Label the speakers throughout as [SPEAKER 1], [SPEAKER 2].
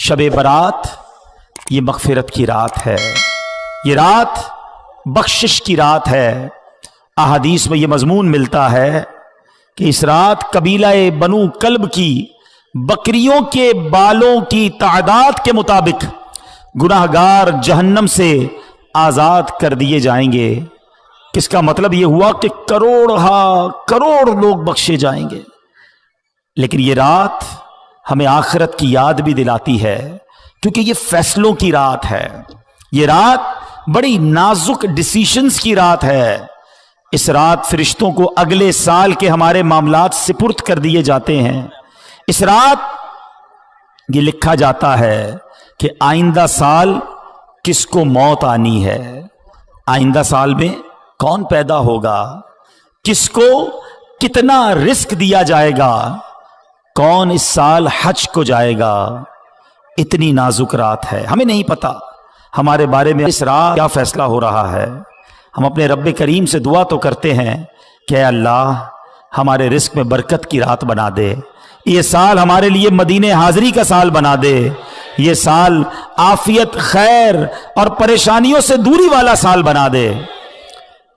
[SPEAKER 1] शब बरात ये मगफिरत की रात है, ये रात बख्शिश की रात है। अहादीस में ये मजमून मिलता है कि इस रात कबीला बनु कल्ब की बकरियों के बालों की तादाद के मुताबिक गुनाहगार जहन्नम से आज़ाद कर दिए जाएंगे। किसका मतलब ये हुआ कि करोड़ लोग बख्शे जाएंगे। लेकिन ये रात हमें आखिरत की याद भी दिलाती है, क्योंकि ये फैसलों की रात है। ये रात बड़ी नाजुक डिसीशंस की रात है। इस रात फरिश्तों को अगले साल के हमारे मामलात सिपुर्द कर दिए जाते हैं। इस रात ये लिखा जाता है कि आइंदा साल किसको मौत आनी है, आइंदा साल में कौन पैदा होगा, किसको कितना रिस्क दिया जाएगा, कौन इस साल हज को जाएगा। इतनी नाजुक रात है, हमें नहीं पता हमारे बारे में इस रात क्या फैसला हो रहा है। हम अपने रब्बे करीम से दुआ तो करते हैं कि अल्लाह हमारे रिस्क में बरकत की रात बना दे, ये साल हमारे लिए मदीने हाजिरी का साल बना दे, ये साल आफियत खैर और परेशानियों से दूरी वाला साल बना दे।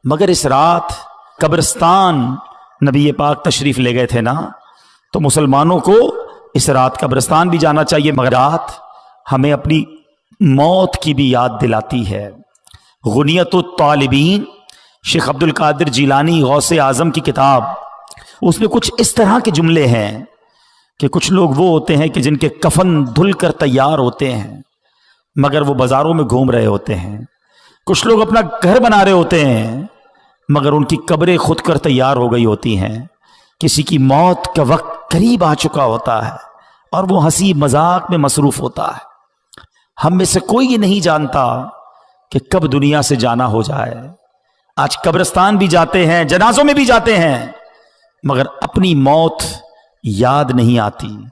[SPEAKER 1] मगर इस रात कब्रिस्तान नबी पाक तशरीफ ले गए थे ना, तो मुसलमानों को इस रात कब्रिस्तान भी जाना चाहिए। मगर रात हमें अपनी मौत की भी याद दिलाती है। गुनियतुत तालिबीन शेख अब्दुल कादिर जिलानी गौसे आजम की किताब, उसमें कुछ इस तरह के जुमले हैं कि कुछ लोग वो होते हैं कि जिनके कफन धुल कर तैयार होते हैं मगर वो बाजारों में घूम रहे होते हैं। कुछ लोग अपना घर बना रहे होते हैं मगर उनकी कब्रें खुद कर तैयार हो गई होती हैं। किसी की मौत का वक्त करीब आ चुका होता है और वो हंसी मजाक में मसरूफ होता है। हम में से कोई ये नहीं जानता कि कब दुनिया से जाना हो जाए। आज कब्रिस्तान भी जाते हैं, जनाजों में भी जाते हैं, मगर अपनी मौत याद नहीं आती।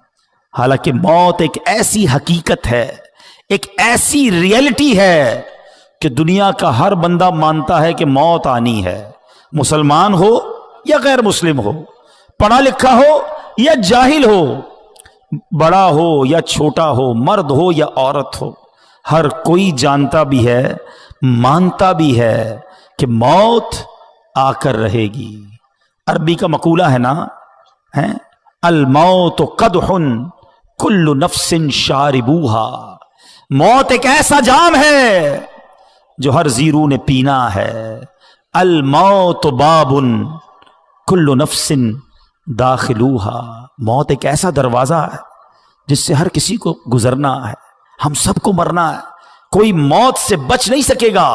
[SPEAKER 1] हालांकि मौत एक ऐसी हकीकत है, एक ऐसी रियलिटी है कि दुनिया का हर बंदा मानता है कि मौत आनी है। मुसलमान हो या गैर मुस्लिम हो, पढ़ा लिखा हो या जाहिल हो, बड़ा हो या छोटा हो, मर्द हो या औरत हो, हर कोई जानता भी है, मानता भी है कि मौत आकर रहेगी। अरबी का मकूला है ना, है अल मौत कदहुन कुल्लु नफ्सिन शारिबूहा। मौत एक ऐसा जाम है जो हर जीरू ने पीना है। अल मौत बाबुन कुल्लु नफ्सिन दाखिलूहा। मौत एक ऐसा दरवाजा है जिससे हर किसी को गुजरना है, हम सबको मरना है, कोई मौत से बच नहीं सकेगा।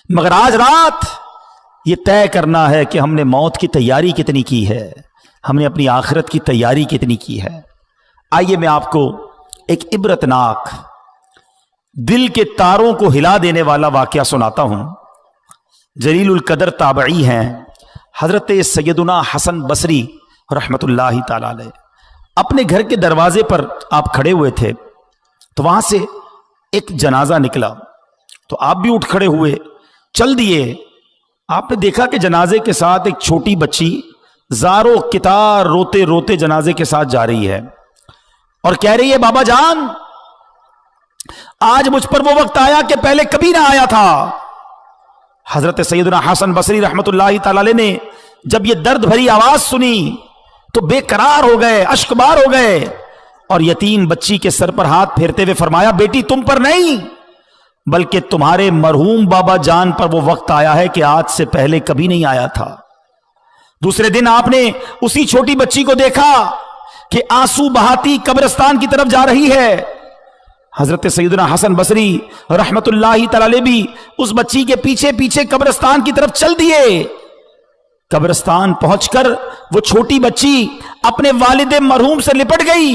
[SPEAKER 1] मगर आज रात ये तय करना है कि हमने मौत की तैयारी कितनी की है, हमने अपनी आखिरत की तैयारी कितनी की है। आइए मैं आपको एक इबरतनाक, दिल के तारों को हिला देने वाला वाकया सुनाता हूं। जलीलुल कदर ताबई हैं हजरत सैयदुना हसन बसरी रहमतुल्लाहि ताला अलैह। अपने घर के दरवाजे पर आप खड़े हुए थे तो वहां से एक जनाजा निकला, तो आप भी उठ खड़े हुए, चल दिए। आपने देखा कि जनाजे के साथ एक छोटी बच्ची ज़ारो कितार रोते रोते जनाजे के साथ जा रही है और कह रही है, बाबा जान आज मुझ पर वो वक्त आया कि पहले कभी ना आया था। हजरत सैयदना हसन बसरी रहमतुल्लाहि ताला अलैह ने जब ये दर्द भरी आवाज सुनी तो बेकरार हो गए, अश्कबार हो गए और यतीम बच्ची के सर पर हाथ फेरते हुए फरमाया, बेटी तुम पर नहीं बल्कि तुम्हारे मरहूम बाबा जान पर वो वक्त आया है कि आज से पहले कभी नहीं आया था। दूसरे दिन आपने उसी छोटी बच्ची को देखा कि आंसू बहाती कब्रिस्तान की तरफ जा रही है। हजरत सैयदना हसन बसरी रहमतुल्लाहि तआला अलैह भी उस बच्ची के पीछे पीछे कब्रिस्तान की तरफ चल दिए। कब्रिस्तान पहुंचकर वो छोटी बच्ची अपने वालिद मरहूम से लिपट गई।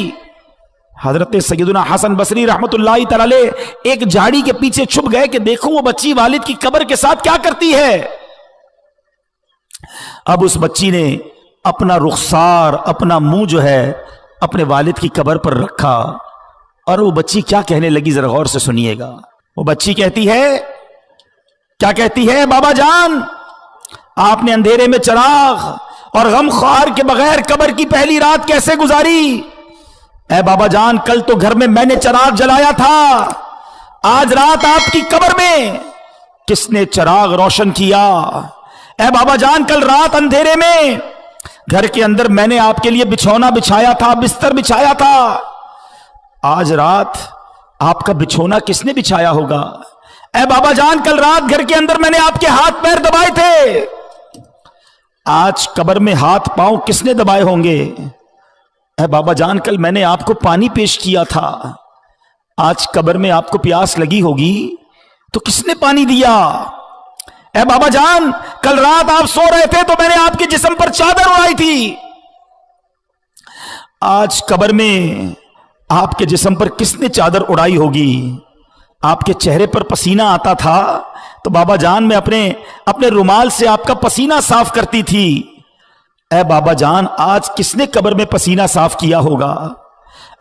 [SPEAKER 1] हजरत सैयदना हसन बसरी रहमतुल्लाहि तआला अलैह एक झाड़ी के पीछे छुप गए कि देखूं वो बच्ची वालिद की कब्र के साथ क्या करती है। अब उस बच्ची ने अपना रुखसार, अपना मुंह जो है अपने वालिद की कब्र पर रखा और वो बच्ची क्या कहने लगी, जरा गौर से सुनिएगा। वो बच्ची कहती है, क्या कहती है, बाबा जान आपने अंधेरे में चिराग और गम ख्वार के बगैर कब्र की पहली रात कैसे गुजारी। اے بابا جان کل تو گھر میں میں نے چراغ جلایا تھا، آج رات آپ کی قبر میں کس نے چراغ روشن کیا؟ اے بابا جان کل رات اندھیرے میں گھر کے اندر میں نے آپ کے لیے بچھونا بچھایا تھا، بستر بچھایا تھا، آج رات آپ کا بچھونا کس نے بچھایا ہوگا؟ اے بابا جان کل رات گھر کے اندر میں نے آپ کے ہاتھ پیر دبائے تھے، آج قبر میں ہاتھ پاؤں کس نے دبائے ہوں گے؟ اے بابا جان کل میں نے آپ کو پانی پیش کیا تھا، آج قبر میں آپ کو پیاس لگی ہوگی تو کس نے پانی دیا؟ اے بابا جان کل رات آپ سو رہے تھے تو میں نے آپ کے جسم پر چادر اڑائی تھی، آج قبر میں آپ کے جسم پر کس نے چادر اڑائی ہوگی؟ آپ کے چہرے پر پسینہ آتا تھا تو بابا جان میں اپنے رومال سے آپ کا پسینہ صاف کرتی تھی، اے بابا جان آج کس نے قبر میں پسینہ صاف کیا ہوگا؟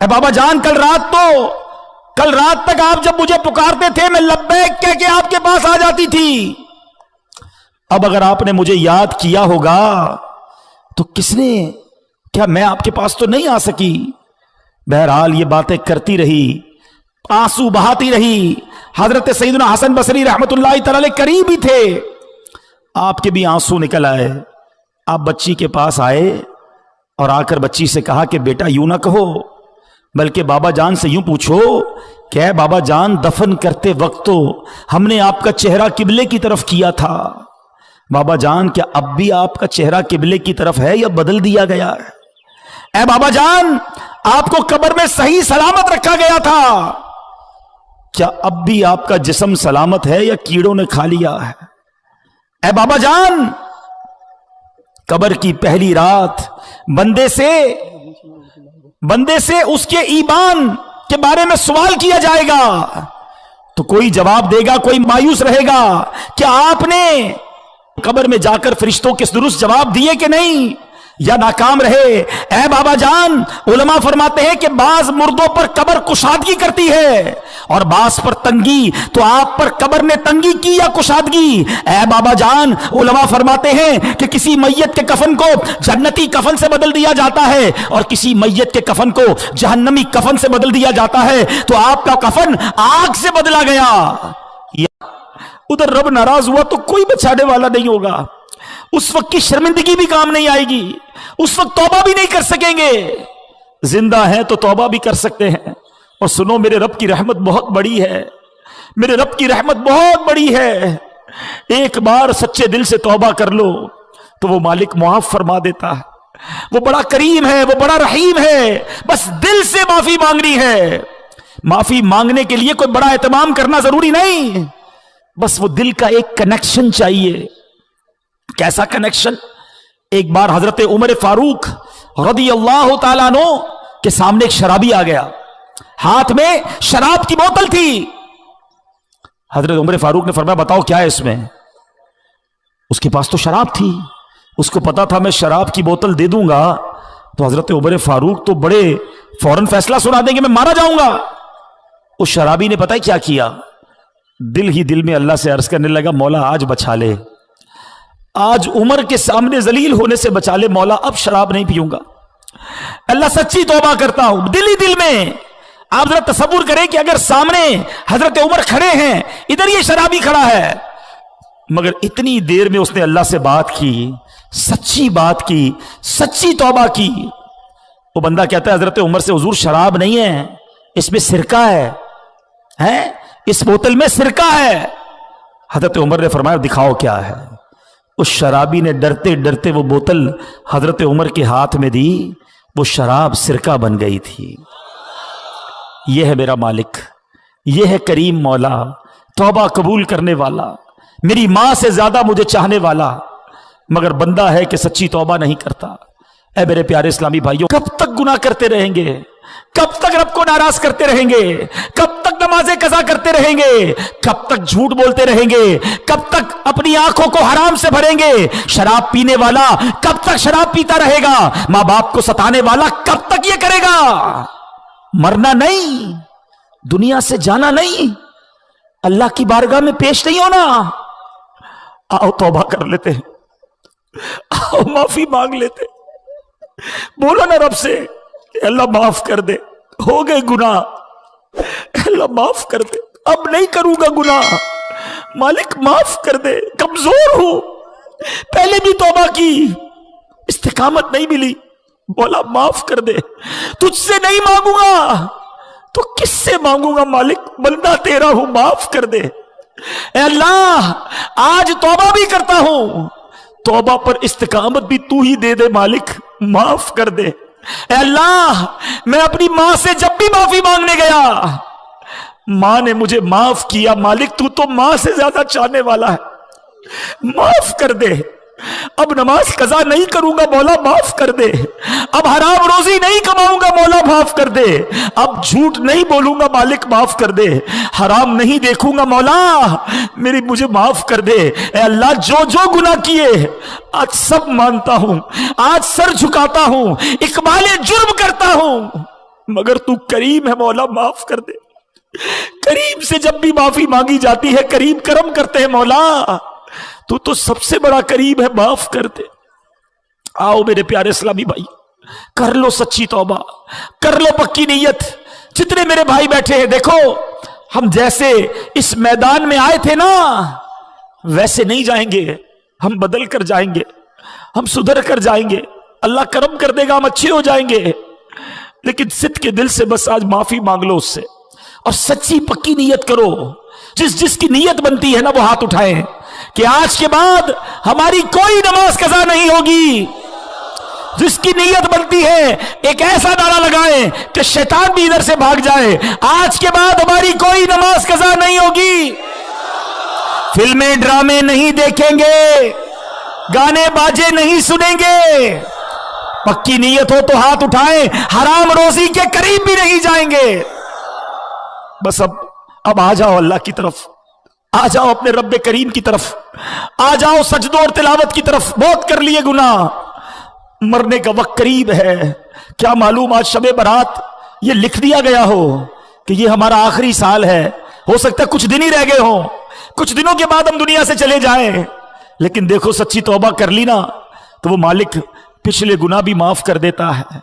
[SPEAKER 1] اے بابا جان کل رات تک آپ جب مجھے پکارتے تھے میں لبیک کہہ کے آپ کے پاس آ جاتی تھی، اب اگر آپ نے مجھے یاد کیا ہوگا تو کس نے؟ کیا میں آپ کے پاس تو نہیں آ سکی؟ بہرحال یہ باتیں کرتی رہی، آنسو بہاتی رہی۔ حضرت سیدنا حسن بصری رحمت اللہ تعالی قریب ہی تھے، آپ کے بھی آنسو نکل آئے۔ آپ بچی کے پاس آئے اور آ کر بچی سے کہا کہ بیٹا یوں نہ کہو، بلکہ بابا جان سے یوں پوچھو کہ اے بابا جان دفن کرتے وقت تو ہم نے آپ کا چہرہ قبلے کی طرف کیا تھا، بابا جان کیا اب بھی آپ کا چہرہ قبلے کی طرف ہے یا بدل دیا گیا ہے؟ اے بابا جان آپ کو قبر میں صحیح سلامت رکھا گیا تھا، کیا اب بھی آپ کا جسم سلامت ہے یا کیڑوں نے کھا لیا ہے؟ اے بابا جان قبر کی پہلی رات بندے سے اس کے ایمان کے بارے میں سوال کیا جائے گا تو کوئی جواب دے گا، کوئی مایوس رہے گا کیا آپ نے قبر میں جا کر فرشتوں کے درست جواب دیے کہ نہیں، یا ناکام رہے؟ اے بابا جان علماء فرماتے ہیں کہ بعض مردوں پر قبر کشادگی کرتی ہے اور بعض پر تنگی، تو آپ پر قبر نے تنگی کی یا کشادگی؟ اے بابا جان علماء فرماتے ہیں کہ کسی میت کے کفن کو جنتی کفن سے بدل دیا جاتا ہے اور کسی میت کے کفن کو جہنمی کفن سے بدل دیا جاتا ہے، تو آپ کا کفن آگ سے بدلا گیا۔ ادھر رب ناراض ہوا تو کوئی بچانے والا نہیں ہوگا، اس وقت کی شرمندگی بھی کام نہیں آئے گی، اس وقت توبہ بھی نہیں کر سکیں گے۔ زندہ ہیں تو توبہ بھی کر سکتے ہیں، اور سنو میرے رب کی رحمت بہت بڑی ہے، میرے رب کی رحمت بہت بڑی ہے، ایک بار سچے دل سے توبہ کر لو تو وہ مالک معاف فرما دیتا ہے، وہ بڑا کریم ہے، وہ بڑا رحیم ہے، بس دل سے معافی مانگنی ہے۔ معافی مانگنے کے لیے کوئی بڑا اہتمام کرنا ضروری نہیں، بس وہ دل کا ایک کنیکشن چاہیے۔ کیسا کنیکشن؟ ایک بار حضرت عمر فاروق رضی اللہ تعالیٰ عنہ کے سامنے ایک شرابی آ گیا، ہاتھ میں شراب کی بوتل تھی۔ حضرت عمر فاروق نے فرمایا بتاؤ کیا ہے اس میں؟ اس کے پاس تو شراب تھی، اس کو پتا تھا میں شراب کی بوتل دے دوں گا تو حضرت عمر فاروق تو بڑے فوراً فیصلہ سنا دیں گے، میں مارا جاؤں گا۔ اس شرابی نے پتہ کیا کیا؟ دل ہی دل میں اللہ سے عرض کرنے لگا مولا آج بچا لے، آج عمر کے سامنے ذلیل ہونے سے بچا لے مولا، اب شراب نہیں پیوں گا، اللہ سچی توبہ کرتا ہوں دل ہی دل میں۔ آپ ذرا تصور کریں کہ اگر سامنے حضرت عمر کھڑے ہیں، ادھر یہ شرابی کھڑا ہے، مگر اتنی دیر میں اس نے اللہ سے بات کی، سچی بات کی، سچی توبہ کی۔ وہ بندہ کہتا ہے حضرت عمر سے حضور شراب نہیں ہے، اس میں سرکہ ہے، اس بوتل میں سرکہ ہے۔ حضرت عمر نے فرمایا دکھاؤ کیا ہے۔ اس شرابی نے ڈرتے ڈرتے وہ بوتل حضرت عمر کے ہاتھ میں دی، وہ شراب سرکہ بن گئی تھی۔ یہ ہے میرا مالک، یہ ہے کریم مولا، توبہ قبول کرنے والا، میری ماں سے زیادہ مجھے چاہنے والا، مگر بندہ ہے کہ سچی توبہ نہیں کرتا۔ اے میرے پیارے اسلامی بھائیوں، کب تک گناہ کرتے رہیں گے؟ کب تک رب کو ناراض کرتے رہیں گے؟ کب تک نمازیں قضا کرتے رہیں گے؟ کب تک جھوٹ بولتے رہیں گے؟ کب تک اپنی آنکھوں کو حرام سے بھریں گے؟ شراب پینے والا کب تک شراب پیتا رہے گا؟ ماں باپ کو ستانے والا کب تک یہ کرے گا؟ مرنا نہیں، دنیا سے جانا نہیں، اللہ کی بارگاہ میں پیش نہیں ہونا۔ آؤ توبہ کر لیتے، آؤ معافی مانگ لیتے، بولو نا رب سے کہ اللہ معاف کر دے، हो गए गुनाह, अल्लाह माफ कर दे, अब नहीं करूंगा गुनाह, मालिक माफ कर दे, कमजोर हूं, पहले भी तौबा की, इस्तिकामत नहीं मिली, बोला माफ कर दे, तुझसे नहीं मांगूंगा तो किससे मांगूंगा मालिक, बंदा तेरा हूं, माफ कर दे। ए अल्लाह आज तौबा भी करता हूं, तौबा पर इस्तिकामत भी तू ही दे दे मालिक, माफ कर दे। ए अल्लाह मैं अपनी मां से जब भी माफी मांगने गया, मां ने मुझे माफ किया, मालिक तू तो मां से ज्यादा चाहने वाला है, माफ कर दे। अब नमाज कज़ा नहीं करूंगा मौला, माफ कर दे। अब हराम रोजी नहीं कमाऊंगा मौला, माफ कर दे। अब झूठ नहीं बोलूंगा मालिक, माफ कर दे। हराम नहीं देखूंगा मौला, मेरी मुझे माफ कर दे। ए अल्लाह जो जो गुनाह किए आज सब मानता हूं, आज सर झुकाता हूं, इकबाले जुर्म करता हूं, मगर तू करीम है मौला, माफ कर दे। करीम से जब भी माफी मांगी जाती है, करीम करम करते हैं मौला, तू तो सबसे बड़ा करीब है, माफ कर दे। आओ मेरे प्यारे इस्लामी भाई, कर लो सच्ची तौबा, कर लो पक्की नीयत। जितने मेरे भाई बैठे हैं, देखो हम जैसे इस मैदान में आए थे ना, वैसे नहीं जाएंगे, हम बदल कर जाएंगे, हम सुधर कर जाएंगे, अल्लाह करम कर देगा, हम अच्छे हो जाएंगे। लेकिन सिद्ध के दिल से बस आज माफी मांग लो उससे, और सच्ची पक्की नीयत करो। जिसकी नीयत बनती है ना, वो हाथ उठाए कि आज के बाद हमारी कोई नमाज कज़ा नहीं होगी। जिसकी नीयत बनती है एक ऐसा नारा लगाए कि शैतान भी इधर से भाग जाए, आज के बाद हमारी कोई नमाज कज़ा नहीं होगी, फिल्में ड्रामे नहीं देखेंगे, गाने बाजे नहीं सुनेंगे। पक्की नीयत हो तो हाथ उठाएं, हराम रोजी के करीब भी नहीं जाएंगे। बस अब आ जाओ अल्लाह की तरफ, आ जाओ अपने रब्बे करीम की तरफ, आ जाओ सजदो और तिलावत की तरफ। बहुत कर लिए गुनाह, मरने का वक्त करीब है। क्या मालूम आज शबे बरात ये लिख दिया गया हो कि ये हमारा आखिरी साल है, हो सकता है कुछ दिन ही रह गए हो, कुछ दिनों के बाद हम दुनिया से चले जाएं। लेकिन देखो सच्ची तौबा कर ली ना, तो वो मालिक पिछले गुनाह भी माफ कर देता है।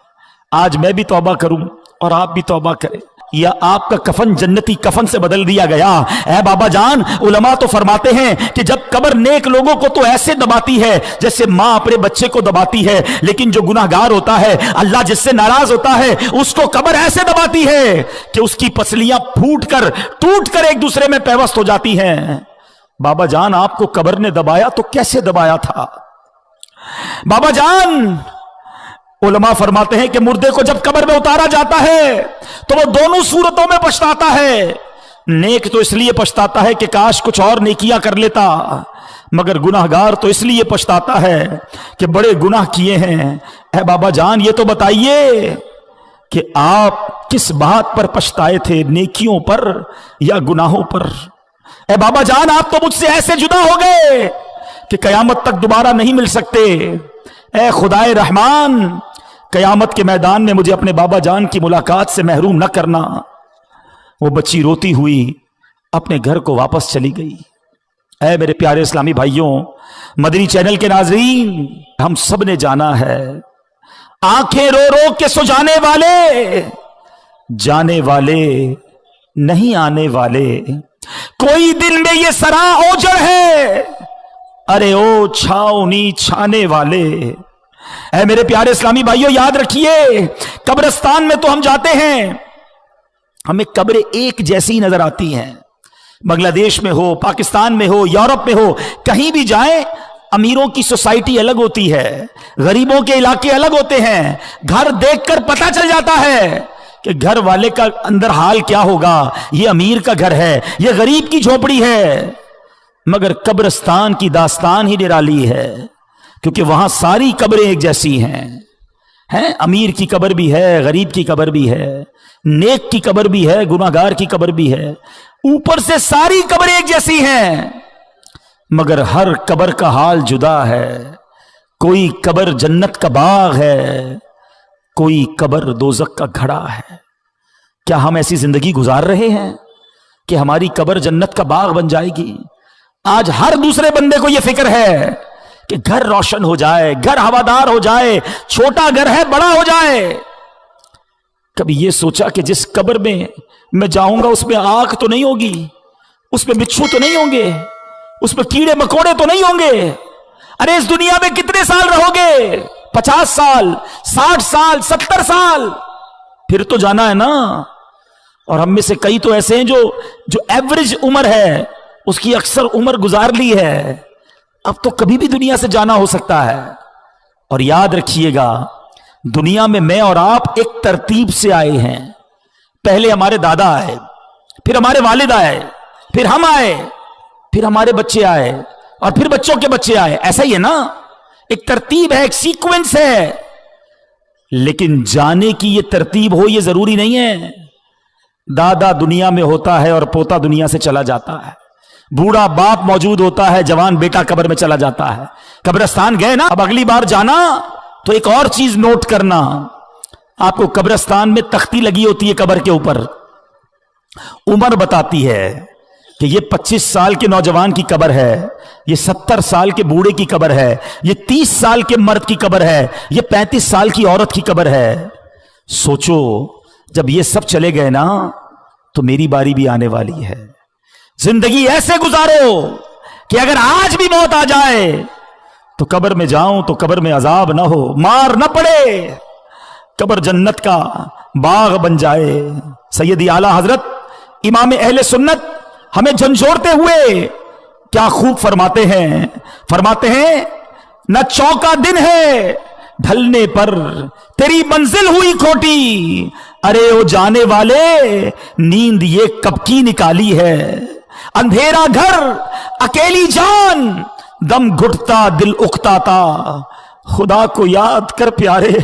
[SPEAKER 1] आज मैं भी तौबा करूं और आप भी तौबा करें, या आपका कफन जन्नती कफन से बदल दिया गया। ऐ बाबा जान, उलमा तो फरमाते हैं कि जब कब्र नेक लोगों को तो ऐसे दबाती है जैसे मां अपने बच्चे को दबाती है, लेकिन जो गुनाहगार होता है, अल्लाह जिससे नाराज होता है, उसको कब्र ऐसे दबाती है कि उसकी पसलियां फूट कर टूट कर एक दूसरे में पैवस्त हो जाती हैं। बाबा जान आपको कब्र ने दबाया तो कैसे दबाया था? बाबा जान, उलमा फरमाते हैं कि मुर्दे को जब कब्र में उतारा जाता है तो वो दोनों सूरतों में पछताता है। नेक तो इसलिए पछताता है कि काश कुछ और नेकियां कर लेता, मगर गुनाहगार तो इसलिए पछताता है कि बड़े गुनाह किए हैं। ऐ बाबा जान ये तो बताइए कि आप किस बात पर पछताए थे, नेकियों पर या गुनाहों पर? ऐ बाबा जान आप तो मुझसे ऐसे जुदा हो गए कि कयामत तक दोबारा नहीं मिल सकते। ऐ खुदाए रहमान, कयामत के मैदान में मुझे अपने बाबा जान की मुलाकात से महरूम न करना। वो बच्ची रोती हुई अपने घर को वापस चली गई। ऐ मेरे प्यारे इस्लामी भाइयों, मदनी चैनल के नाज़रीन, हम सब ने जाना है, आंखें रो रो के सो जाने वाले नहीं आने वाले, कोई दिल में ये सरा ओजड़ है, अरे ओ छावनी छाने वाले। ऐ मेरे प्यारे इस्लामी भाइयों, याद रखिए, कब्रिस्तान में तो हम जाते हैं, हमें कब्रें एक जैसी नजर आती हैं। बांग्लादेश में हो, पाकिस्तान में हो, यूरोप में हो, कहीं भी जाएं, अमीरों की सोसाइटी अलग होती है, गरीबों के इलाके अलग होते हैं। घर देखकर पता चल जाता है कि घर वाले का अंदर हाल क्या होगा, ये अमीर का घर है, ये गरीब की झोपड़ी है। मगर कब्रिस्तान की दास्तान ही निराली है, क्योंकि वहां सारी कब्रें एक जैसी हैं। अमीर की कब्र भी है, गरीब की कब्र भी है, नेक की कब्र भी है, गुनाहगार की कब्र भी है, ऊपर से सारी कब्रें एक जैसी हैं। मगर हर कब्र का हाल जुदा है। कोई कब्र जन्नत का बाग है, कोई कब्र दोज़ख का घड़ा है। क्या हम ऐसी जिंदगी गुजार रहे हैं कि हमारी कब्र जन्नत का बाग बन जाएगी? आज हर दूसरे बंदे को यह फिक्र है कि घर रोशन हो जाए, घर हवादार हो जाए, छोटा घर है बड़ा हो जाए। कभी ये सोचा कि जिस कब्र में मैं जाऊंगा उसमें आग तो नहीं होगी, उसमें बिच्छू तो नहीं होंगे, उसमें कीड़े मकोड़े तो नहीं होंगे? अरे इस दुनिया में कितने साल रहोगे? 50 साल, 60 साल, 70 साल, फिर तो जाना है ना। और हम में से कई तो ऐसे हैं जो एवरेज उम्र है उसकी अक्सर उम्र गुजार ली है, अब तो कभी भी दुनिया से जाना हो सकता है। और याद रखिएगा, दुनिया में मैं और आप एक तरतीब से आए हैं। पहले हमारे दादा आए, फिर हमारे वालिद आए, फिर हम आए, फिर हमारे बच्चे आए, और फिर बच्चों के बच्चे आए। ऐसा ही है ना, एक तरतीब है, एक सीक्वेंस है। लेकिन जाने की ये तरतीब हो ये जरूरी नहीं है। दादा दुनिया में होता है और पोता दुनिया से चला जाता है, बूढ़ा बाप मौजूद होता है, जवान बेटा कब्र में चला जाता है। कब्रिस्तान गए ना, अब अगली बार जाना तो एक और चीज नोट करना, आपको कब्रिस्तान में तख्ती लगी होती है कब्र के ऊपर, उम्र बताती है कि ये 25 साल के नौजवान की कब्र है, ये 70 साल के बूढ़े की कब्र है, ये 30 साल के मर्द की कब्र है, ये 35 साल की औरत की कब्र है। सोचो जब ये सब चले गए ना तो मेरी बारी भी आने वाली है। जिंदगी ऐसे गुजारो कि अगर आज भी मौत आ जाए तो कब्र में जाऊं तो कब्र में अजाब ना हो, मार ना पड़े, कब्र जन्नत का बाग बन जाए। सैयदी आला हजरत इमाम अहले सुन्नत हमें झंझोड़ते हुए क्या खूब फरमाते हैं, न चौका दिन है ढलने पर तेरी मंजिल हुई खोटी, अरे ओ जाने वाले नींद ये कब की निकाली है। अंधेरा घर अकेली जान, दम घुटता दिल उकताता, खुदा को याद कर प्यारे,